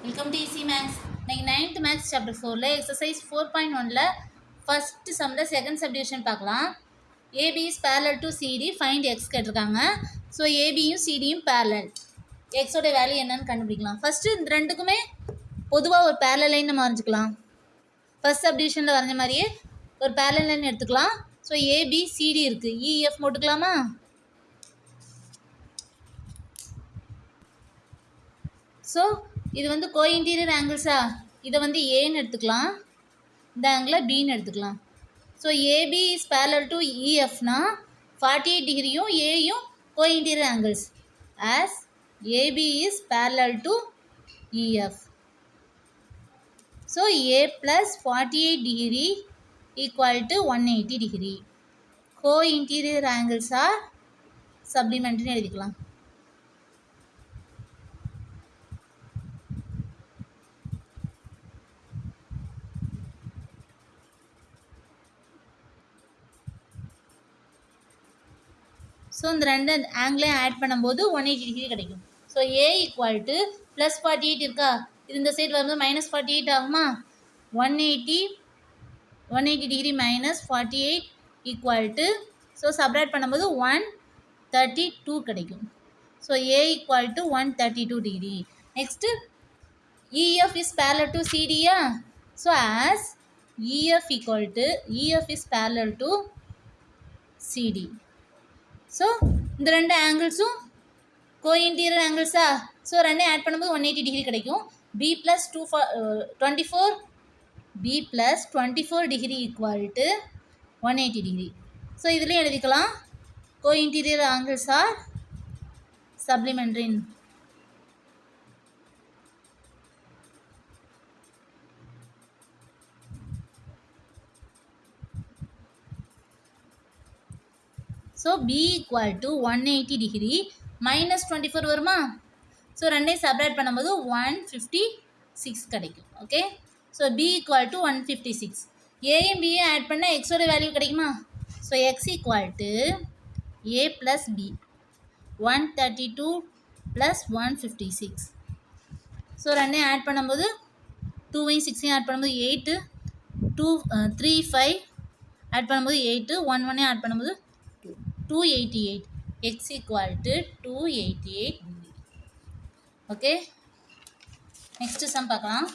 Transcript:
Welcome to easy maths. இன்னைக்கு 9th maths chapter 4ல exercise 4.1ல ஃபர்ஸ்ட் சம்மில் செகண்ட் சப்டிவிஷன் பார்க்கலாம். AB is parallel to CD, find X கேட்டிருக்காங்க. ஸோ ஏபியும் சிடியும் பேரலல், எக்ஸோட வேல்யூ என்னன்னு கண்டுபிடிக்கலாம். ஃபஸ்ட்டு இந்த ரெண்டுக்குமே பொதுவாக ஒரு பேரலல் லைன் நம்ம வரைஞ்சிக்கலாம். ஃபர்ஸ்ட் சப்டிவிஷனில் வரைஞ்ச மாதிரியே ஒரு பேரலல் லைன் எடுத்துக்கலாம். ஸோ ஏபி சிடி இருக்குது, இஎஃப் போட்டுக்கலாமா? ஸோ இது வந்து கோஇன்டீரியர் ஆங்கிள்ஸா, இதை வந்து ஏன்னு எடுத்துக்கலாம், இந்த ஆங்கிளை பின்னு எடுத்துக்கலாம். So AB is parallel to இஎஃப்னா 48 டிகிரியும் ஏயும் cointerior angles. As AB is parallel to EF, so A plus 48 degree equal to 180 degree. Cointerior angles are சப்ளிமெண்ட்ரின்னு எழுதிக்கலாம். ஸோ இந்த ரெண்டு ஆங்கிளையும் ஆட் பண்ணும்போது 180 டிகிரி கிடைக்கும். So A equal to plus 48 இருக்கா, இது இந்த சைடு வரும்போது மைனஸ் 48 ஆகுமா? 180 degree minus 48 equal to, so subtract பண்ணும்போது 132 கிடைக்கும். So A equal to 132 degree. Next EF is parallel to சிடியா. So as EF equal to, EF is parallel to CD. So இந்த ரெண்டு ஆங்கிள்ஸும் கோஇன்டீரியர் ஆங்கிள்ஸா. ஸோ ரெண்டையும் ஆட் பண்ணும்போது 180 degree கிடைக்கும். B plus 24 degree equal to 180 degree. So இதுலேயும் எழுதிக்கலாம், cointerior angles are சப்ளிமெண்ட்ரின். So B equal to 180 degree minus 24 வருமா? ஸோ ரெண்டையும் செப்பரேட் பண்ணும்போது 156 கிடைக்கும். Okay, so B equal to 156. ஏயும் பியும் ஆட் பண்ணால் எக்ஸோட வேல்யூ கிடைக்குமா? So X equal to A plus B, 132 plus 156. So ரெண்டையும் ஆட் பண்ணும்போது 2வையும் 6ஐயும் ஆட் பண்ணும்போது 8, 2 3 5 ஆட் பண்ணும்போது 8, 1 1ஐயும் ஆட் பண்ணும்போது 288. x equal to 288 degree. Okay, next sum பார்க்கலாம்.